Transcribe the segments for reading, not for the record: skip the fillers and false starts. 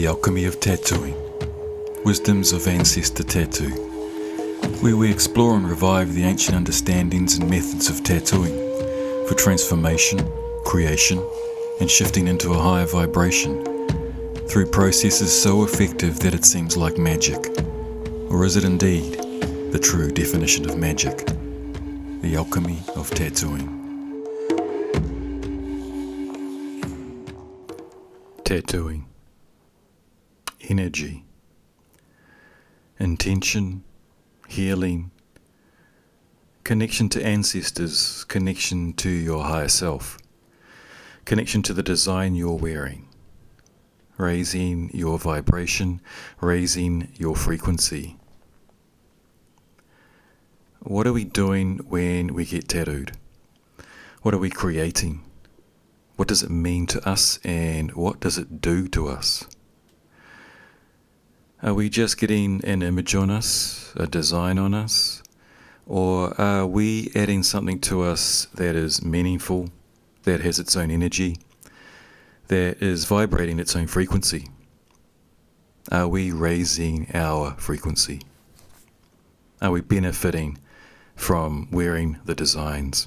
The Alchemy of Tattooing, Wisdoms of Ancestor Tattoo, where we explore and revive the ancient understandings and methods of tattooing for transformation, creation, and shifting into a higher vibration through processes so effective that it seems like magic. Or is it indeed the true definition of magic? The Alchemy of Tattooing. Tattooing. Energy. Intention. Healing. Connection to ancestors. Connection to your higher self. Connection to the design you're wearing. Raising your vibration. Raising your frequency. What are we doing when we get tattooed? What are we creating? What does it mean to us, and what does it do to us? Are we just getting an image on us, a design on us? Or are we adding something to us that is meaningful, that has its own energy, that is vibrating its own frequency? Are we raising our frequency? Are we benefiting from wearing the designs?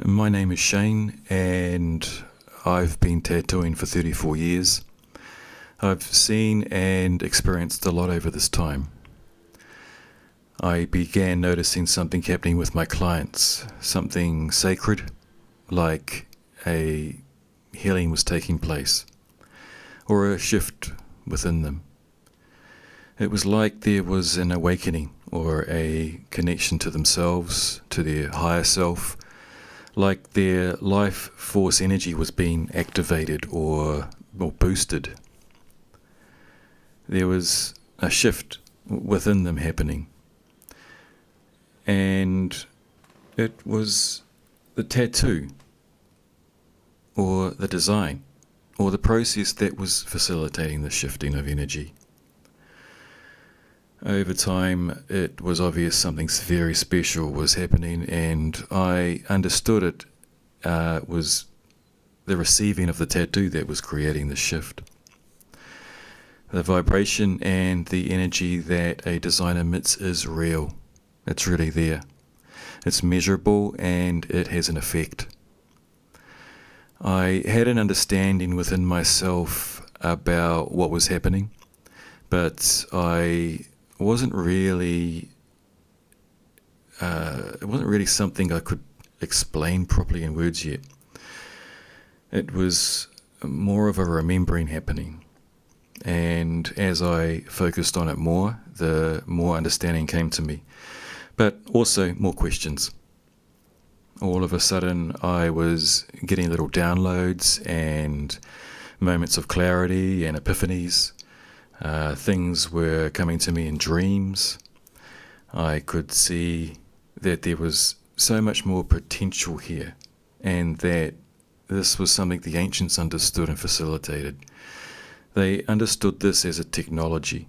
My name is Shane, and I've been tattooing for 34 years. I've seen and experienced a lot over this time. I began noticing something happening with my clients, something sacred, like a healing was taking place, or a shift within them. It was like there was an awakening or a connection to themselves, to their higher self, like their life force energy was being activated or boosted. There was a shift within them happening. And it was the tattoo, or the design, or the process that was facilitating the shifting of energy. Over time, it was obvious something very special was happening, and I understood it was the receiving of the tattoo that was creating the shift. The vibration and the energy that a design emits is real. It's really there. It's measurable, and it has an effect. I had an understanding within myself about what was happening, but it wasn't really something I could explain properly in words yet. It was more of a remembering happening, and as I focused on it more, the more understanding came to me, but also more questions. All of a sudden I was getting little downloads and moments of clarity and epiphanies. Things were coming to me in dreams. I could see that there was so much more potential here, and that this was something the ancients understood and facilitated. They understood this as a technology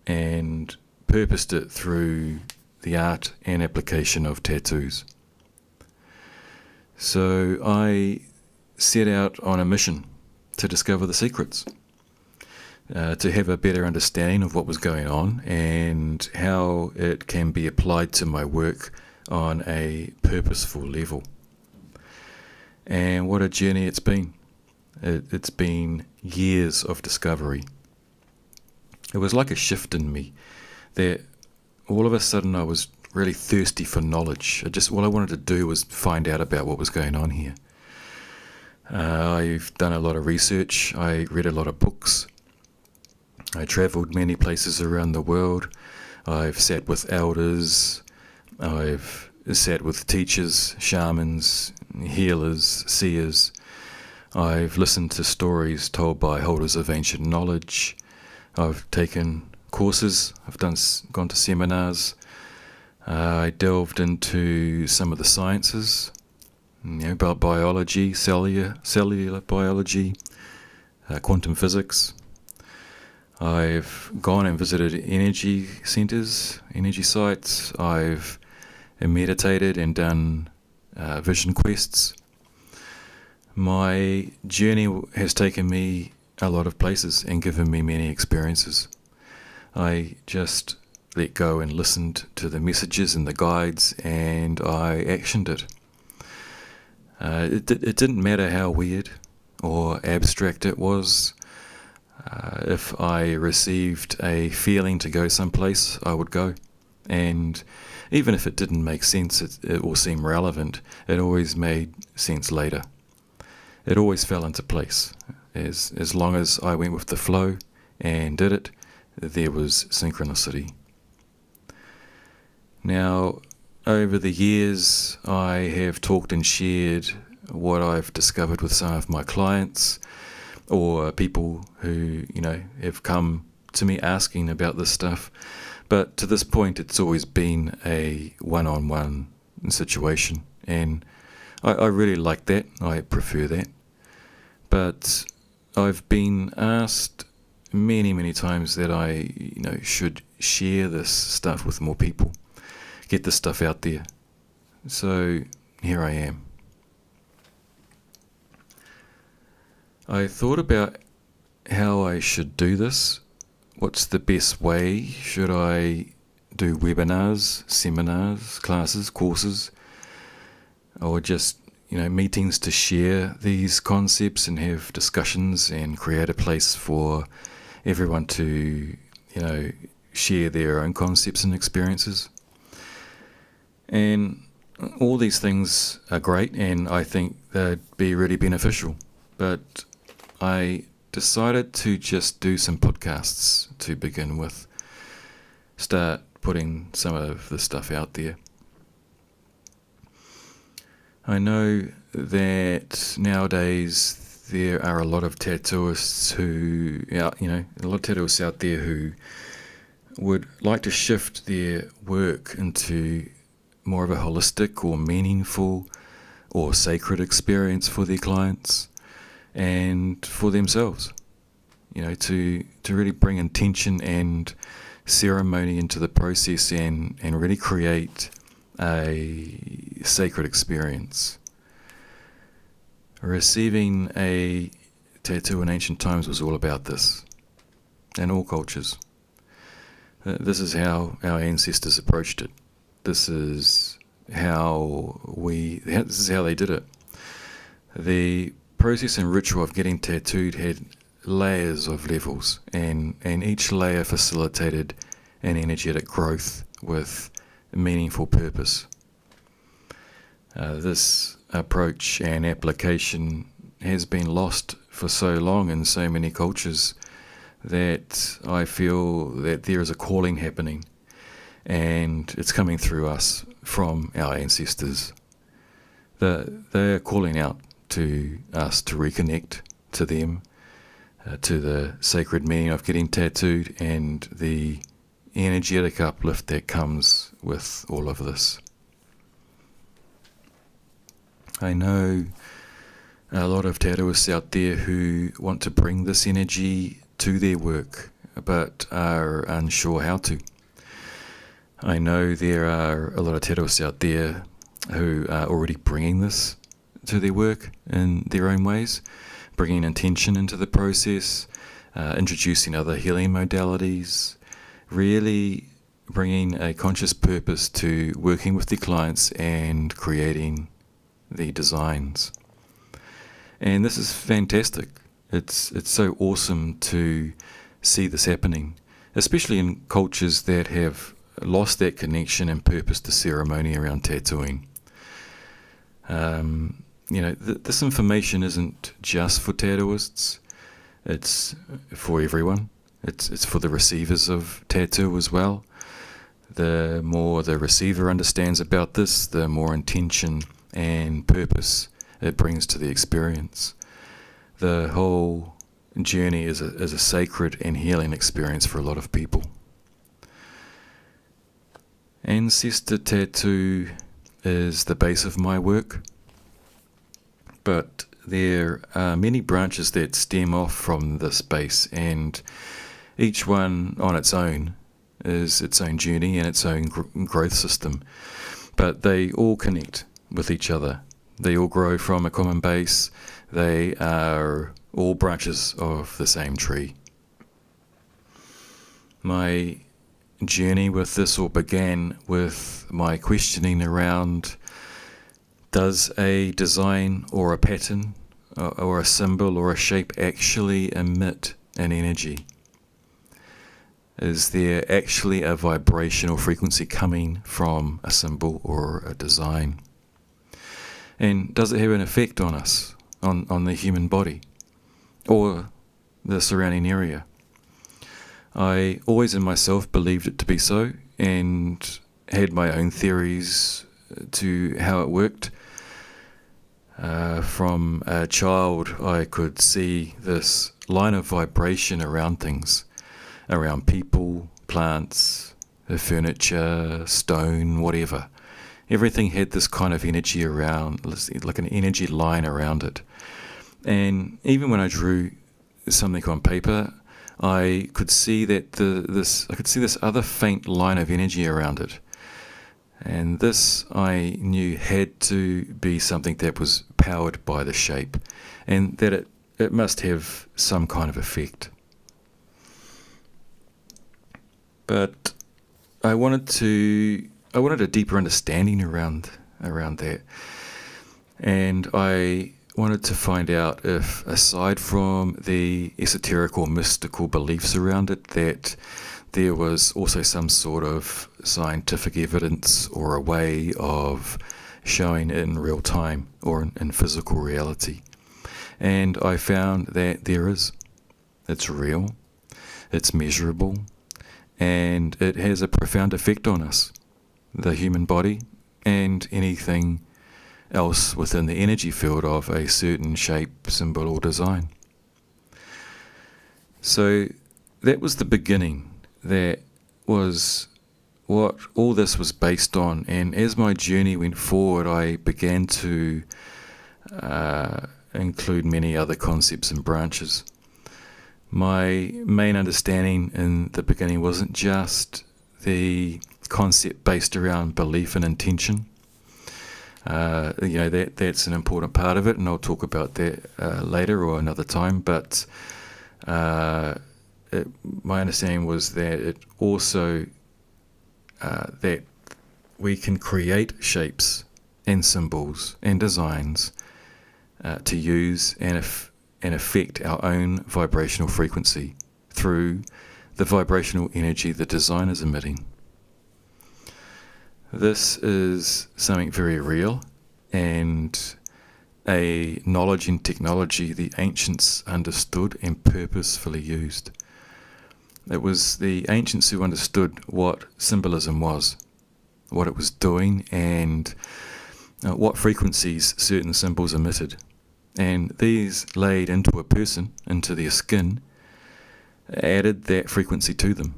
and purposed it through the art and application of tattoos. So I set out on a mission to discover the secrets. To have a better understanding of what was going on and how it can be applied to my work on a purposeful level. And what a journey it's been. It's been years of discovery. It was like a shift in me that all of a sudden I was really thirsty for knowledge. All I wanted to do was find out about what was going on here. I've done a lot of research. I read a lot of books. I travelled many places around the world. I've sat with elders. I've sat with teachers, shamans, healers, seers. I've listened to stories told by holders of ancient knowledge. I've taken courses. I've gone to seminars. I delved into some of the sciences, about biology, cellular biology, quantum physics. I've gone and visited energy centers, energy sites. I've meditated and done vision quests. My journey has taken me a lot of places and given me many experiences. I just let go and listened to the messages and the guides, and I actioned it. It didn't matter how weird or abstract it was. If I received a feeling to go someplace, I would go. And even if it didn't make sense or seem relevant, it always made sense later. It always fell into place. As long as I went with the flow and did it, there was synchronicity. Now, over the years, I have talked and shared what I've discovered with some of my clients, or people who, have come to me asking about this stuff. But to this point, it's always been a one-on-one situation. And I really like that. I prefer that. But I've been asked many, many times that I, should share this stuff with more people. Get this stuff out there. So here I am. I thought about how I should do this. What's the best way? Should I do webinars, seminars, classes, courses, or just, meetings to share these concepts and have discussions and create a place for everyone to, share their own concepts and experiences? And all these things are great, and I think they'd be really beneficial. But I decided to just do some podcasts to begin with. Start putting some of the stuff out there. I know that nowadays there are a lot of tattooists who, a lot of tattooists out there who would like to shift their work into more of a holistic or meaningful or sacred experience for their clients and for themselves, to really bring intention and ceremony into the process and really create a sacred experience. Receiving a tattoo in ancient times was all about this, in all cultures. This is how our ancestors approached it. This is how they did it. The process and ritual of getting tattooed had layers of levels, and each layer facilitated an energetic growth with meaningful purpose. This approach and application has been lost for so long in so many cultures that I feel that there is a calling happening, and it's coming through us from our ancestors. They are calling out to us to reconnect to them, to the sacred meaning of getting tattooed and the energetic uplift that comes with all of this. I know a lot of tattooists out there who want to bring this energy to their work but are unsure how to. I know there are a lot of tattooists out there who are already bringing this to their work in their own ways, bringing intention into the process, introducing other healing modalities, really bringing a conscious purpose to working with their clients and creating the designs. And this is fantastic. It's so awesome to see this happening, especially in cultures that have lost that connection and purpose to ceremony around tattooing. This information isn't just for tattooists. It's for everyone. It's for the receivers of tattoo as well. The more the receiver understands about this, the more intention and purpose it brings to the experience. The whole journey is a sacred and healing experience for a lot of people. Ancestor Tattoo is the base of my work, but there are many branches that stem off from this base, and each one on its own is its own journey and its own growth system, but they all connect with each other. They all grow from a common base. They are all branches of the same tree. My journey with this all began with my questioning around, does a design or a pattern or a symbol or a shape actually emit an energy? Is there actually a vibration or frequency coming from a symbol or a design? And does it have an effect on us, on the human body or the surrounding area? I always in myself believed it to be so, and had my own theories to how it worked. From a child, I could see this line of vibration around things, around people, plants, furniture, stone, whatever. Everything had this kind of energy around, like an energy line around it. And even when I drew something on paper, I could see that this other faint line of energy around it. And this I knew had to be something that was powered by the shape, and that it must have some kind of effect. But I wanted a deeper understanding around that, and I wanted to find out if, aside from the esoteric or mystical beliefs around it, that there was also some sort of scientific evidence or a way of showing in real time or in physical reality. And I found that there is. It's real, it's measurable, and it has a profound effect on us, the human body, and anything else within the energy field of a certain shape, symbol, or design. So that was the beginning. That was what all this was based on. And as my journey went forward, I began to include many other concepts and branches. My main understanding in the beginning wasn't just the concept based around belief and intention. That's an important part of it, and I'll talk about that later or another time. But my understanding was that it also that we can create shapes and symbols and designs to use and affect our own vibrational frequency through the vibrational energy the design is emitting. This is something very real, and a knowledge and technology the ancients understood and purposefully used. It was the ancients who understood what symbolism was, what it was doing, and what frequencies certain symbols emitted. And these laid into a person, into their skin, added that frequency to them.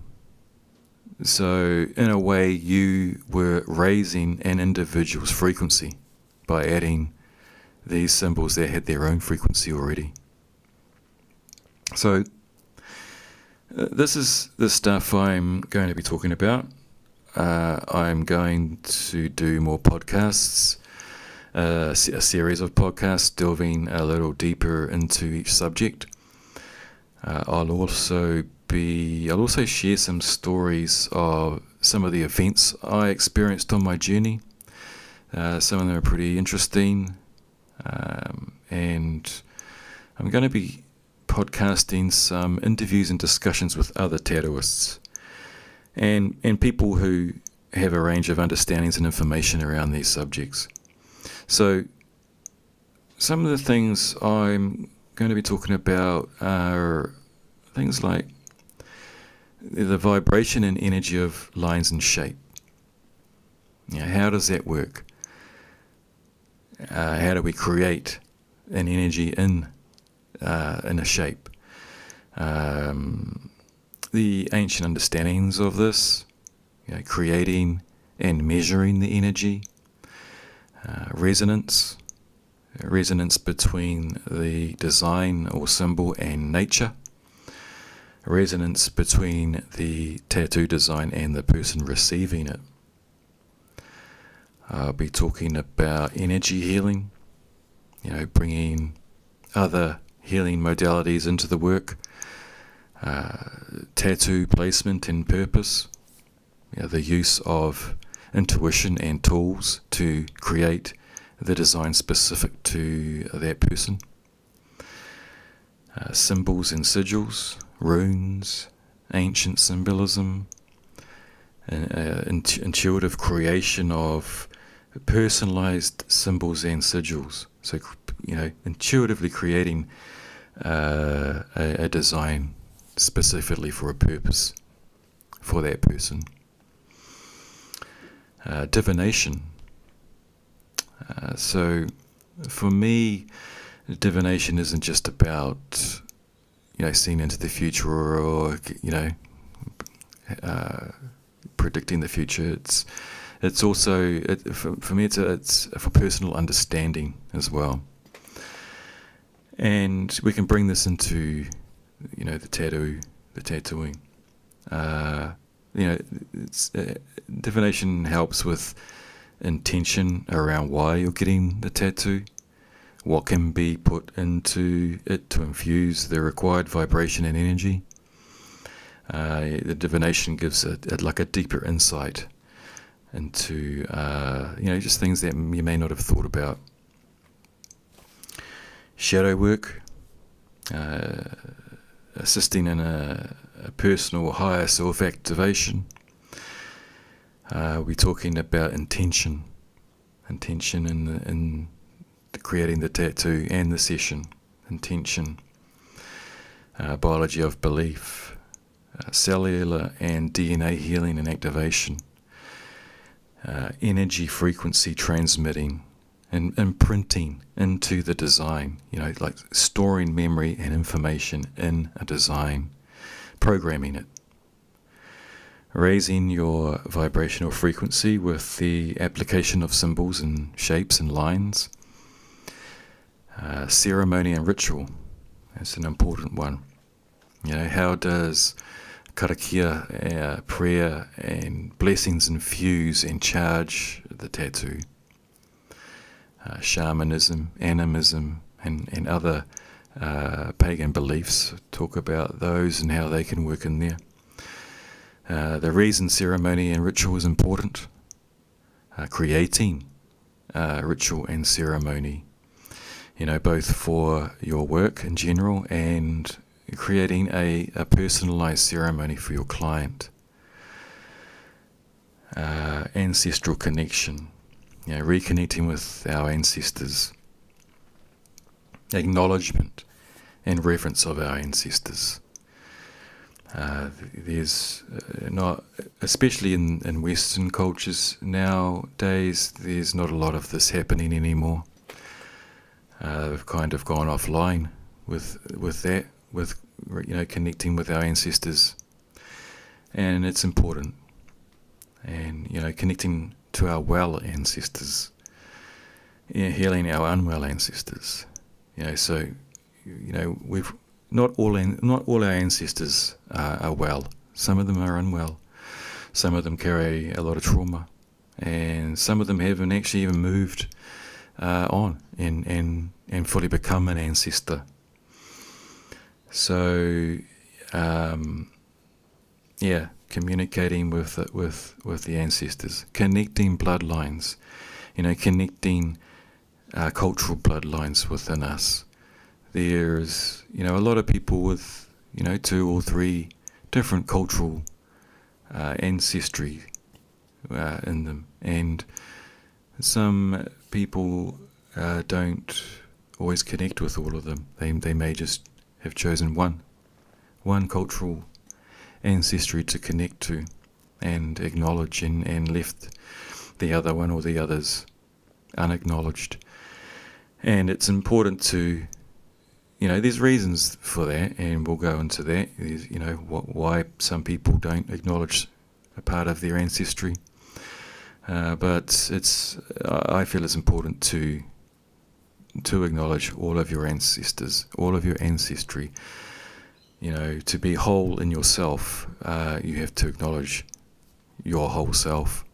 So in a way, you were raising an individual's frequency by adding these symbols that had their own frequency already. So this is the stuff I'm going to be talking about. I'm going to do more podcasts, a series of podcasts delving a little deeper into each subject. I'll also share some stories of some of the events I experienced on my journey. Some of them are pretty interesting, and I'm going to be podcasting some interviews and discussions with other tattooists and people who have a range of understandings and information around these subjects. So some of the things I'm going to be talking about are things like the vibration and energy of lines and shape. How does that work? How do we create an energy in a shape? The ancient understandings of this, creating and measuring the energy, resonance between the design or symbol and nature, resonance between the tattoo design and the person receiving it. I'll be talking about energy healing, bringing other healing modalities into the work, tattoo placement and purpose, the use of intuition and tools to create the design specific to that person, symbols and sigils, runes, ancient symbolism, intuitive creation of personalized symbols and sigils. So, intuitively creating a design specifically for a purpose for that person. Divination. So, for me, divination isn't just about, seeing into the future or predicting the future. It's also, for me, it's for personal understanding as well. And we can bring this into, the tattooing. Divination helps with intention around why you're getting the tattoo, what can be put into it to infuse the required vibration and energy. The divination gives it like a deeper insight into, just things that you may not have thought about. Shadow work, assisting in a personal higher self-activation. We're talking about intention in creating the tattoo and the session. Intention, biology of belief, cellular and DNA healing and activation, energy frequency transmitting and imprinting into the design, like storing memory and information in a design, programming it. Raising your vibrational frequency with the application of symbols and shapes and lines. Ceremony and ritual, that's an important one. How does karakia, prayer and blessings infuse and charge the tattoo? Shamanism, animism and other pagan beliefs, talk about those and how they can work in there. The reason ceremony and ritual is important, creating ritual and ceremony, both for your work in general and creating a personalized ceremony for your client. Ancestral connection, reconnecting with our ancestors, acknowledgement and reverence of our ancestors. There's not, especially in Western cultures nowadays, there's not a lot of this happening anymore. We've kind of gone offline with that, with connecting with our ancestors, and it's important. And connecting to our well ancestors, healing our unwell ancestors. So we've not all our ancestors are well. Some of them are unwell. Some of them carry a lot of trauma, and some of them haven't actually even moved on and fully become an ancestor. So communicating with the ancestors, connecting bloodlines, connecting cultural bloodlines within us. There's a lot of people with 2 or 3 different cultural ancestry in them, and some people don't always connect with all of them. They may just have chosen one cultural ancestry to connect to and acknowledge, and left the other one or the others unacknowledged. And it's important to, there's reasons for that, and we'll go into that. There's, why some people don't acknowledge a part of their ancestry. But I feel it's important to acknowledge all of your ancestors, all of your ancestry. To be whole in yourself, you have to acknowledge your whole self.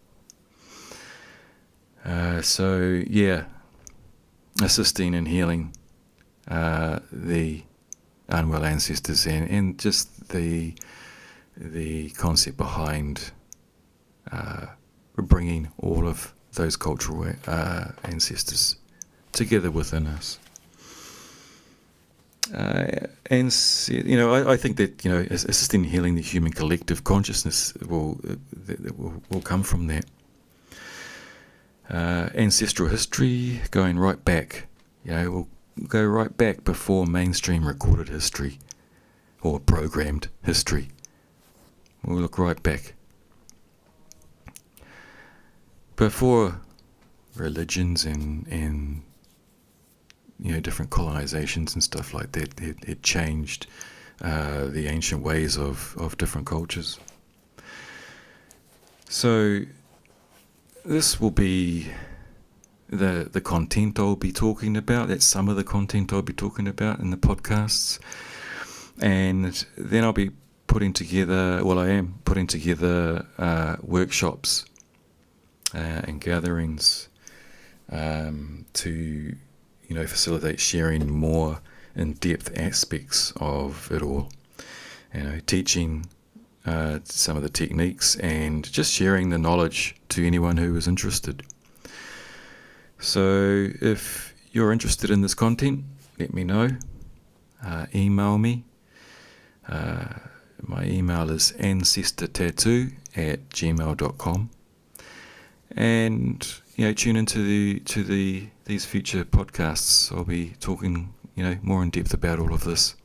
Assisting in healing the unwell ancestors and just the concept behind bringing all of those cultural ancestors together within us. And I think that assisting in healing the human collective consciousness will come from that. Ancestral history, going right back, we'll go right back before mainstream recorded history or programmed history. We'll look right back before religions and different colonizations and stuff like that. It changed the ancient ways of different cultures. So this will be the content I'll be talking about. That's some of the content I'll be talking about in the podcasts. And then I'll be putting together, I am putting together workshops and gatherings to facilitate sharing more in-depth aspects of it all. Teaching some of the techniques and just sharing the knowledge to anyone who is interested. So if you're interested in this content, let me know. Email me. My email is ancestortattoo@gmail.com. And tune into these future podcasts. I'll be talking more in depth about all of this.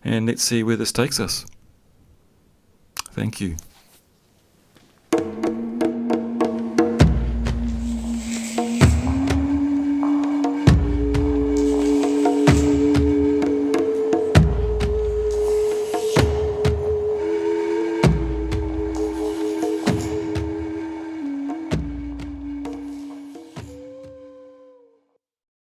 And let's see where this takes us. Thank you.